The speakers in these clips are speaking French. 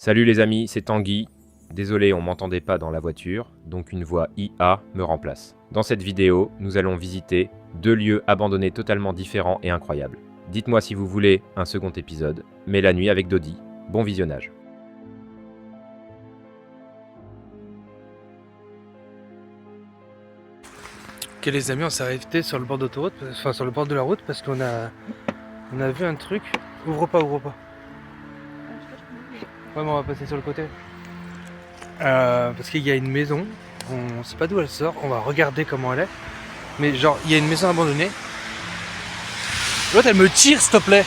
Salut les amis, c'est Tanguy. Désolé, on m'entendait pas dans la voiture, donc une voix IA me remplace. Dans cette vidéo, nous allons visiter 2 lieux abandonnés totalement différents et incroyables. Dites-moi si vous voulez un second épisode, mais la nuit avec Dodi. Bon visionnage. Ok les amis, on s'est arrêté sur le bord d'autoroute, enfin sur le bord de la route parce qu'on a vu un truc. Ouvre pas. Ouais, mais on va passer sur le côté. Parce qu'il y a une maison, on sait pas d'où elle sort, on va regarder comment elle est. Mais genre, il y a une maison abandonnée. L'autre elle me tire s'il te plaît.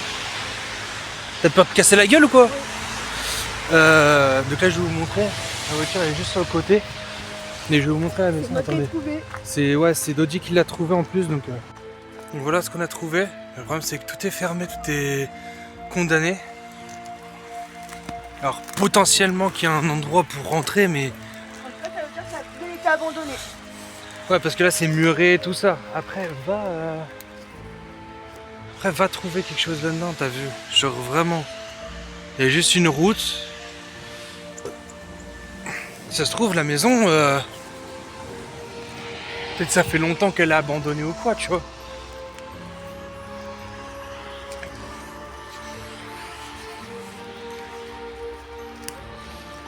T'as peur de casser la gueule ou quoi? Donc là je vais vous montrer, la voiture elle est juste sur le côté. Mais je vais vous montrer la maison, attendez. C'est Dodi qui l'a trouvé en plus donc voilà ce qu'on a trouvé. Le problème c'est que tout est fermé, tout est condamné. Alors potentiellement qu'il y a un endroit pour rentrer mais... En tout cas ça veut dire que ça a bien été abandonné. Ouais parce que là c'est muré tout ça. Après va trouver quelque chose là-dedans, t'as vu. Genre vraiment. Il y a juste une route. Ça se trouve la maison... Peut-être ça fait longtemps qu'elle est abandonnée ou quoi, tu vois.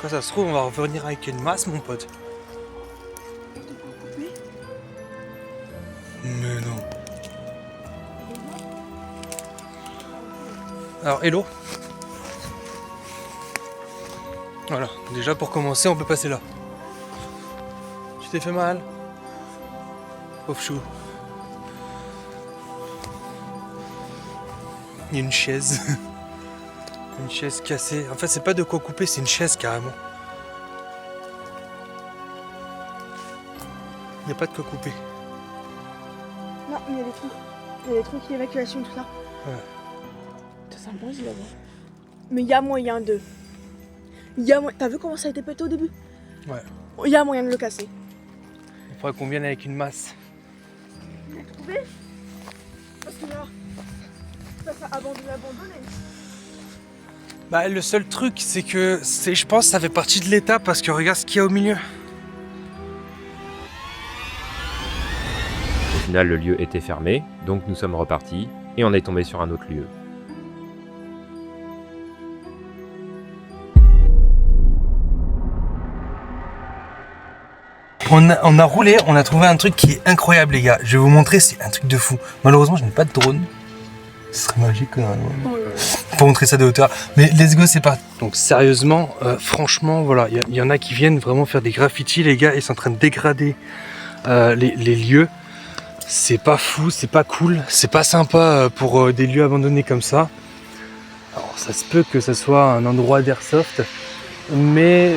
Quand ça se trouve, on va revenir avec une masse, mon pote. Mais non. Alors, hello. Voilà, déjà pour commencer, on peut passer là. Tu t'es fait mal? Pauvre chou. Il y a une chaise. Une chaise cassée. En fait, c'est pas de quoi couper, c'est une chaise carrément. Il n'y a pas de quoi couper. Non, mais il y a des trucs. Il y a des trucs d'évacuation, tout ça. Ouais. Ça sent bon, là-bas. Mais il y a moyen de. T'as vu comment ça a été pété au début? Ouais. Il y a moyen de le casser. Il faudrait qu'on vienne avec une masse. Tu l'as trouvé? Parce que là, ça abandonné. Bah le seul truc c'est que je pense que ça fait partie de l'état parce que regarde ce qu'il y a au milieu. Au final, le lieu était fermé, donc nous sommes repartis et on est tombé sur un autre lieu. On a roulé, on a trouvé un truc qui est incroyable les gars. Je vais vous montrer, c'est un truc de fou. Malheureusement je n'ai pas de drone. Ce serait magique quand même. Pour montrer ça de hauteur. Mais let's go, c'est parti. Donc sérieusement, franchement, voilà, il y en a qui viennent vraiment faire des graffitis, les gars, ils sont en train de dégrader les lieux. C'est pas fou, c'est pas cool, c'est pas sympa pour des lieux abandonnés comme ça. Alors ça se peut que ça soit un endroit d'airsoft, mais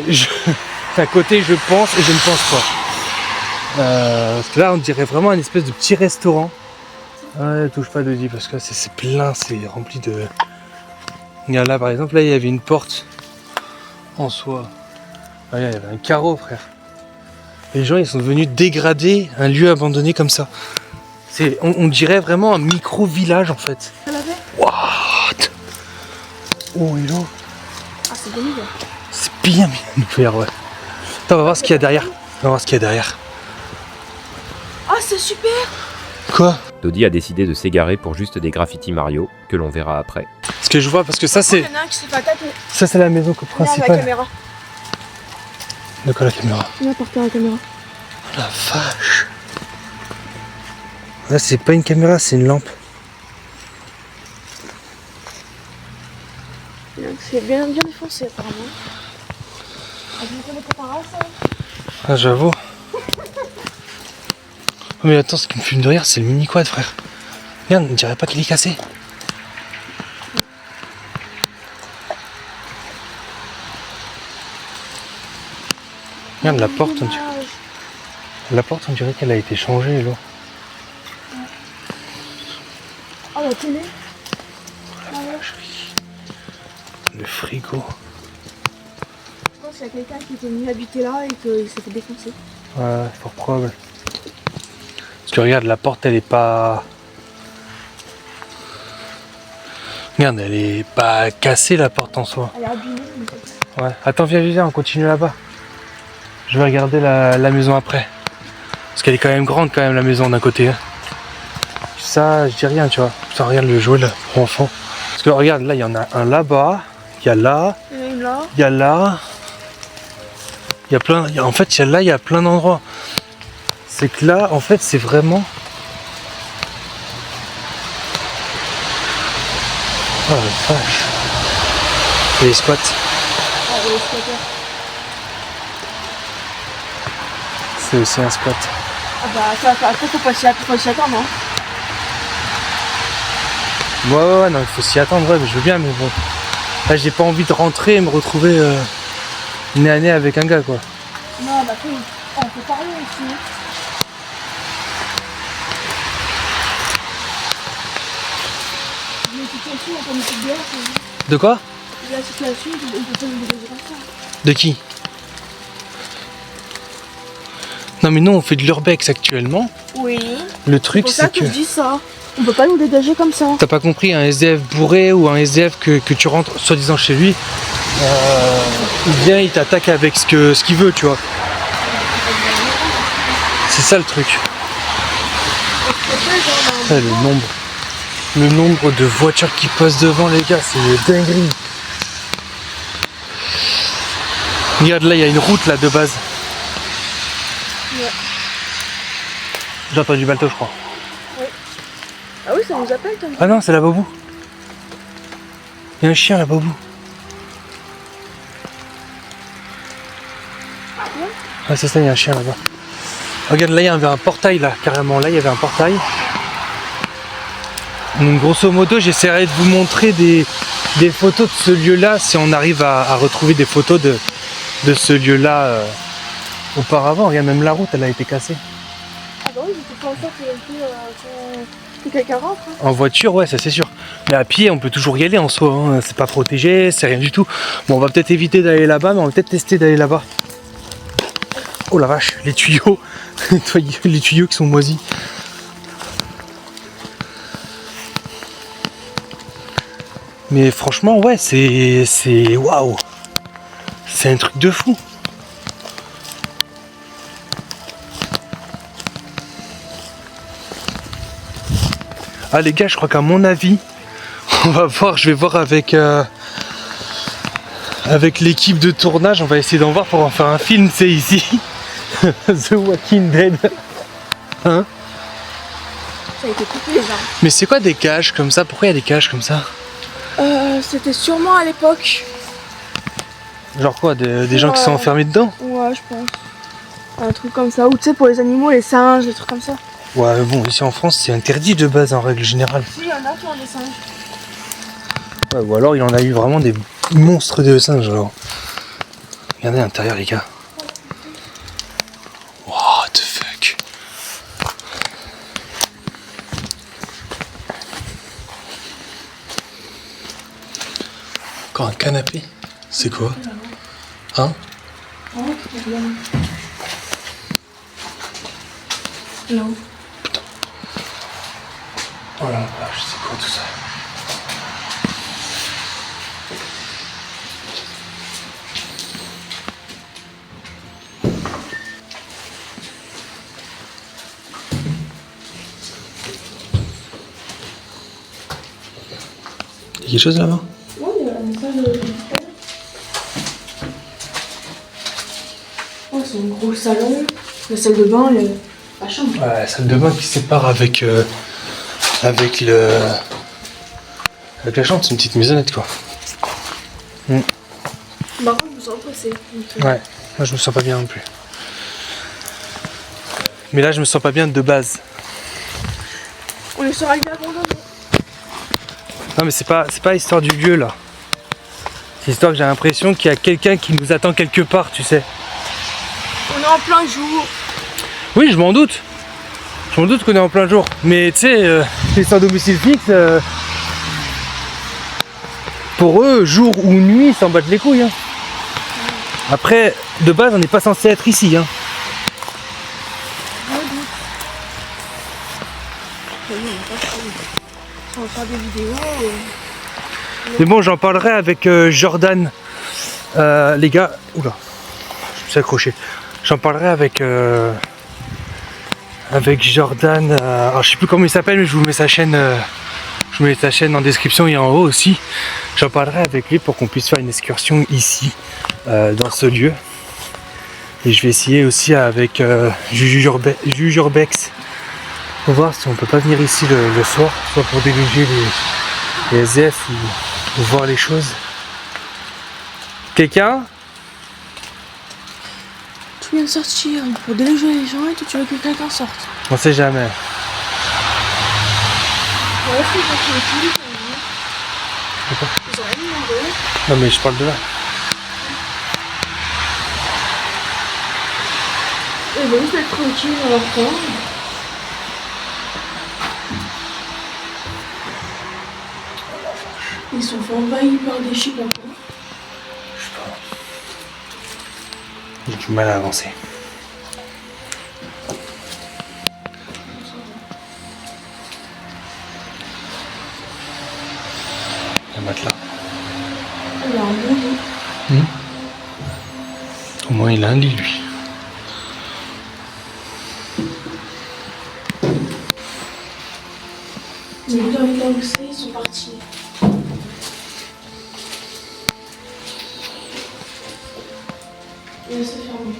à côté je pense et je ne pense pas. Parce que là on dirait vraiment une espèce de petit restaurant. Ouais, touche pas Dodi parce que c'est plein, c'est rempli de... Regarde là par exemple, là il y avait une porte en soi. Ah, il y avait un carreau frère. Les gens ils sont venus dégrader un lieu abandonné comme ça. On dirait vraiment un micro-village en fait. Ça l'avait? What? Oh hello. Ah, c'est bon, gars. C'est bien ouvert, ouais. Attends, on va voir ce qu'il y a derrière. On va voir ce qu'il y a derrière. Ah, c'est super! Quoi? Dodi a décidé de s'égarer pour juste des graffitis Mario, que l'on verra après. Ce que je vois, parce que ça c'est... Il y en a un qui s'est fait attaquer. Ça c'est la maison Regarde la principale. caméra. De quoi la caméra? Il a porté la caméra. La vache. Là c'est pas une caméra, c'est une lampe. C'est bien défoncé apparemment. Avec une préparation. Ah j'avoue. Oh, mais attends, ce qui me fume de rire, c'est le mini quad frère. Regarde, on dirait pas qu'il est cassé. Regarde la porte, on dirait qu'elle a été changée là. Oh, la télé. Le frigo. Je pense qu'il y a quelqu'un qui était venu habiter là et qu'il s'est fait défoncer. Ouais, fort probable. Parce que regarde, la porte elle est pas... Regarde, elle est pas cassée la porte en soi. Elle est abîmée. Mais... Ouais. Attends, viens, on continue là-bas. Je vais regarder la maison après. Parce qu'elle est quand même grande quand même la maison d'un côté. Hein. Ça, je dis rien, tu vois. Putain, regarde le jouet là, pour enfants. Parce que regarde, là, il y en a un là-bas. Il y a là. Et là. Il y a là. Il y a plein. En fait, il y a plein d'endroits. C'est que là, en fait, c'est vraiment. Oh la vache. Et les squats. Ah, les squatteurs. C'est aussi un squat. Ah bah, après, faut pas s'y attendre, hein. Ouais, non, il faut s'y attendre, ouais, mais je veux bien, mais bon. Là, j'ai pas envie de rentrer et me retrouver nez à nez avec un gars, quoi. Non, bah, après, on peut parler aussi. La situation, on peut nous dire dehors, De quoi? la situation, on peut pas nous dire comme ça. De qui? Non, mais nous, on fait de l'urbex actuellement. Oui. Le C'est truc, pour ça c'est que que. je dis ça. On peut pas nous dégager comme ça. T'as pas compris, un SDF bourré ou un SDF que tu rentres soi-disant chez lui, il vient, il t'attaque avec ce qu'il veut, tu vois. C'est ça le truc. Ah, le nombre de voitures qui passent devant, les gars, c'est une dinguerie. Regarde, là, il y a une route là de base. Ouais. J'ai entendu Balto, je crois. Ah oui, ça nous appelle, Tom. Ah non, c'est la Bobou. Il y a un chien, la Bobou. Ah, c'est ça, il y a un chien là-bas. Regarde, là, il y avait un portail, là, carrément. Là, il y avait un portail. Donc, grosso modo, j'essaierai de vous montrer des photos de ce lieu-là, si on arrive à retrouver des photos de ce lieu-là auparavant. Regarde, même la route, elle a été cassée. Ah bah oui, c'est pour ça que quelqu'un rentre. Hein. En voiture, ouais, ça c'est sûr. Mais à pied, on peut toujours y aller en soi. Hein. C'est pas protégé, c'est rien du tout. Bon, on va peut-être éviter d'aller là-bas, mais on va peut-être tester d'aller là-bas. Oh la vache, les tuyaux. Les tuyaux qui sont moisis. Mais franchement, ouais, c'est waouh. C'est un truc de fou. Ah les gars, je crois qu'à mon avis, on va voir, je vais voir avec l'équipe de tournage, on va essayer d'en voir pour en faire un film, c'est ici. The Walking Dead. Hein? Ça a été coupé déjà. Mais c'est quoi des cages comme ça? Pourquoi il y a des cages comme ça? C'était sûrement à l'époque. Genre quoi, des gens qui sont enfermés dedans? Ouais, je pense. Un truc comme ça. Ou tu sais, pour les animaux, les singes, des trucs comme ça. Ouais, bon, ici en France, c'est interdit de base en règle générale. Si, il y en a qui ont des singes. Ouais, ou alors il en a eu vraiment des monstres de singes alors. Regardez l'intérieur les gars. What the fuck. Encore un canapé? C'est quoi? Hein? Non. Oh la vache, c'est quoi tout ça? Il y a quelque chose là-bas? Ouais, il y a un salle de... Oh, c'est un gros salon. La salle de bain, la chambre. Ouais, la salle de bain qui sépare avec la chambre, c'est une petite maisonnette quoi. Par contre, je me sens pressée. Ouais, moi je me sens pas bien non plus. Mais là je me sens pas bien de base. On est sur un lieu abandonné. Non mais c'est pas l'histoire du lieu là. C'est l'histoire que j'ai l'impression qu'il y a quelqu'un qui nous attend quelque part, tu sais. On est en plein jour. Oui, je m'en doute. Je m'en doute qu'on est en plein jour. Mais tu sais, les sans domicile fixe, pour eux, jour ou nuit, ils s'en battent les couilles. Hein. Après, de base, on n'est pas censé être ici. Hein. On va faire des vidéos. Mais bon, j'en parlerai avec Jordan Les gars, oula, je me suis accroché. J'en parlerai avec Jordan. Alors, je sais plus comment il s'appelle, mais je vous mets sa chaîne. Je vous mets sa chaîne en description et en haut aussi. J'en parlerai avec lui pour qu'on puisse faire une excursion ici, dans ce lieu. Et je vais essayer aussi avec Juju Urbex pour voir si on peut pas venir ici le soir, soit pour déloger les SDF ou voir les choses. Quelqu'un? Tu viens de sortir pour déloger les gens et toi tu veux que quelqu'un sorte. On sait jamais. Ouais, c'est parce que ils ont rien demandé. Non mais je parle de là. Ils vont juste être tranquilles dans leur temps. Ils sont fait envahir par des chiens là. Je sais pas. J'ai du mal à avancer. Un matelas. Il a un bon lit. Au moins il a un lit lui. Mais là où c'est, ils sont partis. Et là c'est fermé.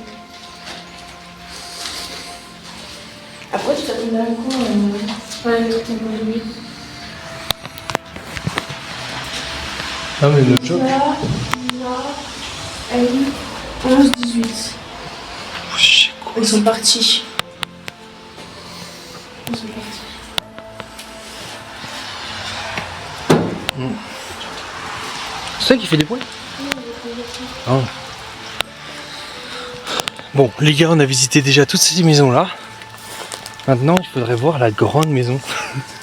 Après tu t'attendais à quoi avec ton nuit. Ah mais notre job. Là, elle, 11, 18. Ils sont partis. Ils sont partis. C'est ça qui fait des bruits? Ah. Bon, les gars, on a visité déjà toutes ces maisons-là. Maintenant, il faudrait voir la grande maison.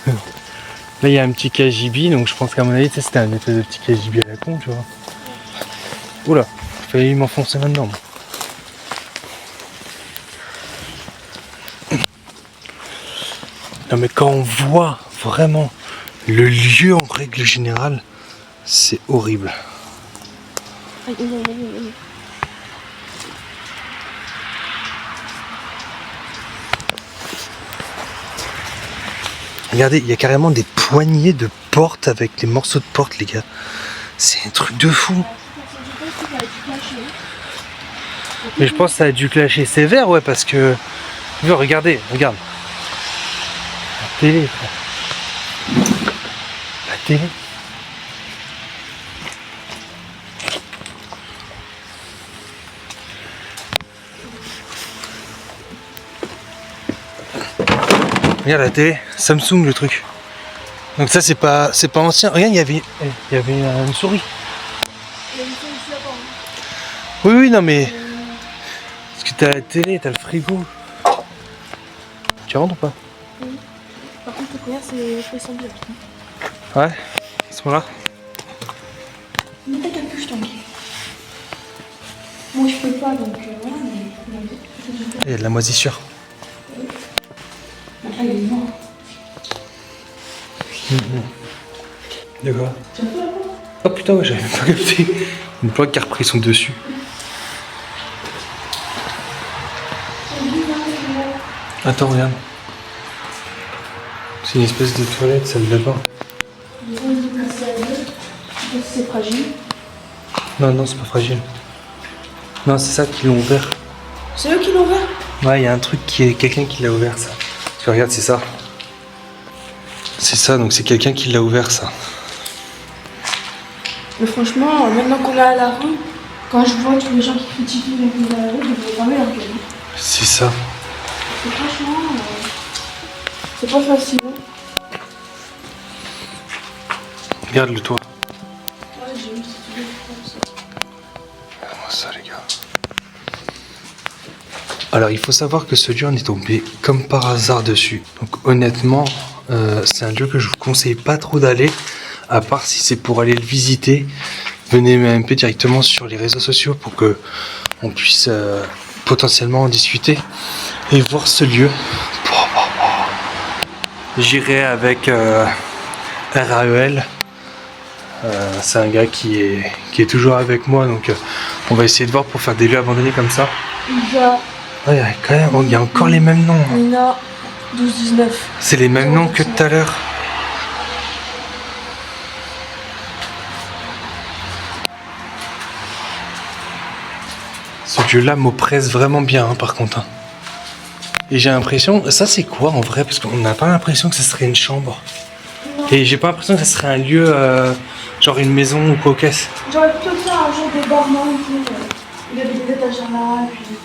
Là, il y a un petit KGB, donc je pense qu'à mon avis, c'était un espèce de petit KGB à la con, tu vois. Oula, il fallait m'enfoncer là-dedans. Moi. Non, mais quand on voit vraiment le lieu en règle générale, c'est horrible. Regardez, il y a carrément des poignées de portes avec les morceaux de porte, les gars. C'est un truc de fou. Mais je pense que ça a dû clasher sévère, ouais, parce que... Regardez, regarde. La télé, frère. La télé. Regarde la télé, Samsung le truc. Donc ça c'est pas ancien. Regarde, il y avait une souris. Il y a une souris ici là-bas. Oui oui non mais parce que t'as la télé, t'as le frigo. Tu rentres ou pas? Oui. Par contre le couvert c'est sans bien. Ouais, ils sont là. Mais t'as capuche tranquille. Moi je peux pas donc voilà mais. Il y a de la moisissure. Ah il est mort. De quoi? Tu as fait là-bas? Oh putain ouais j'avais même pas capté. Une plaque qui a repris son dessus. Attends regarde. C'est une espèce de toilette celle là-bas. C'est fragile. Non non c'est pas fragile. Non c'est ça qui l'ont ouvert. C'est eux qui l'ont ouvert? Ouais il y a un truc quelqu'un qui l'a ouvert ça. Parce que regarde c'est ça. C'est ça donc c'est quelqu'un qui l'a ouvert ça. Mais franchement, maintenant qu'on est à la rue, quand je vois tous les gens qui critiquent les gens à la rue, je devrais fermer leur gueule. C'est ça. Et franchement, c'est pas facile. Regarde le toit. Ouais, j'ai vu cette vidéo comme ça. Regarde-moi ça les gars. Alors il faut savoir que ce lieu on est tombé comme par hasard dessus. Donc honnêtement, c'est un lieu que je vous conseille pas trop d'aller. À part si c'est pour aller le visiter, venez MP directement sur les réseaux sociaux pour que on puisse potentiellement en discuter et voir ce lieu. J'irai avec RAEL C'est un gars qui est toujours avec moi, donc on va essayer de voir pour faire des lieux abandonnés comme ça. Isa, Ouais, quand même, il y a encore les mêmes noms. Nina, 12-19. C'est les mêmes noms que tout à l'heure. Ce lieu-là m'oppresse vraiment bien, hein, par contre. Hein. Et j'ai l'impression... Ça, c'est quoi, en vrai? Parce qu'on n'a pas l'impression que ce serait une chambre. Non. Et j'ai pas l'impression que ce serait un lieu... genre une maison ou quoi qu'est-ce. J'aurais plutôt fait un genre de barman, il y avait des étagères là, et puis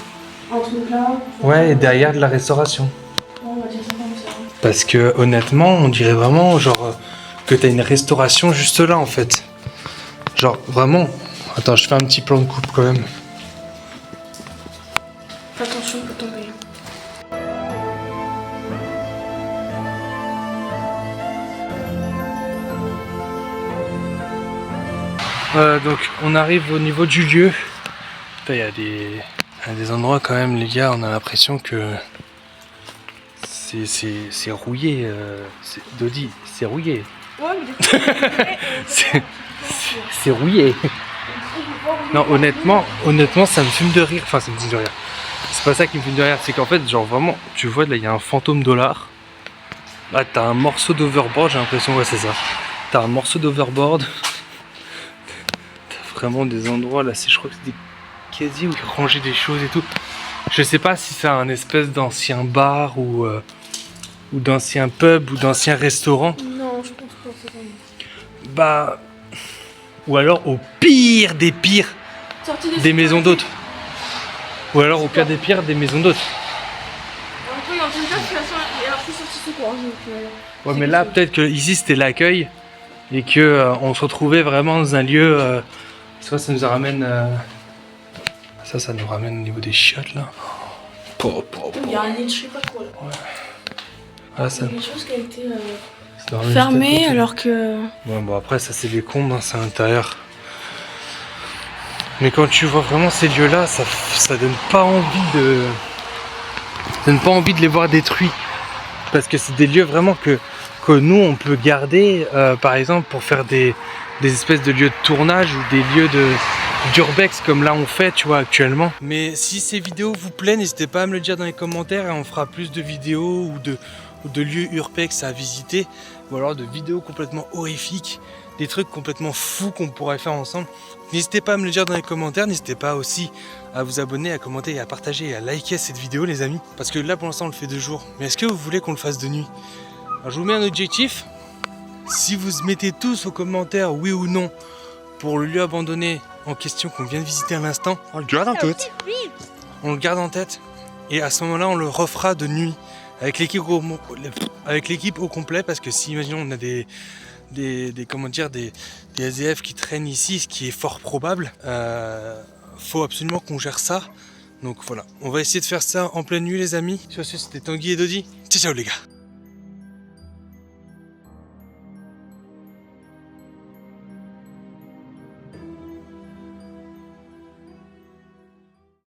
un truc là. Ouais, et derrière de la restauration. On va dire ça comme ça. Parce que, honnêtement, on dirait vraiment, genre... que t'as une restauration juste là, en fait. Genre, vraiment... Attends, je fais un petit plan de coupe, quand même. Attention, on peut tomber. Donc on arrive au niveau du lieu. Il y a des endroits quand même, les gars, on a l'impression que c'est rouillé. Dodi, c'est rouillé. Ouais, mais C'est rouillé. Non, honnêtement, ça me fume de rire. Enfin, ça me fume de rire. C'est pas ça qui me fume de rire, c'est qu'en fait, genre vraiment, tu vois, là, il y a un fantôme dollar. Là, t'as un morceau d'overboard, j'ai l'impression, ouais, c'est ça. T'as un morceau d'overboard. Vraiment des endroits là, je crois que c'est des casiers où ils rangeaient des choses et tout. Je sais pas si c'est un espèce d'ancien bar ou d'ancien pub ou d'ancien restaurant. non, je pense pas que c'est ça. Bah, ou alors au pire des pires, des maisons d'hôtes. Ou alors au pire des pires, des maisons d'hôtes. En tout cas, il a plus sorti secours. Ouais, mais là peut-être que ici c'était l'accueil et que on se retrouvait vraiment dans un lieu. Ça nous ramène. Ça nous ramène au niveau des chiottes là. Il y a un lit de je sais pas quoi là. Ah, ça. Il y a quelque chose qui a été c'est vraiment fermé juste à côté. alors que. Ouais, bon après ça c'est des combes, hein, c'est à l'intérieur. Mais quand tu vois vraiment ces lieux là, ça donne pas envie de. Ça donne pas envie de les voir détruits. Parce que c'est des lieux vraiment que nous on peut garder par exemple pour faire des espèces de lieux de tournage ou des lieux d'urbex comme là on fait, tu vois, actuellement. Mais si ces vidéos vous plaisent, n'hésitez pas à me le dire dans les commentaires et on fera plus de vidéos ou de lieux urbex à visiter, ou alors de vidéos complètement horrifiques, des trucs complètement fous qu'on pourrait faire ensemble. N'hésitez pas à me le dire dans les commentaires, n'hésitez pas aussi à vous abonner, à commenter et à partager et à liker cette vidéo, les amis, parce que là pour l'instant on le fait de jour. Mais est-ce que vous voulez qu'on le fasse de nuit? Alors je vous mets un objectif. Si vous mettez tous aux commentaires oui ou non pour le lieu abandonné en question qu'on vient de visiter à l'instant, on le garde en tête. On le garde en tête et à ce moment-là on le refera de nuit avec l'équipe au complet, parce que si imaginons on a des SDF qui traînent ici, ce qui est fort probable, faut absolument qu'on gère ça. Donc voilà, on va essayer de faire ça en pleine nuit les amis. Sur ce, c'était Tanguy et Dodi. Ciao ciao les gars.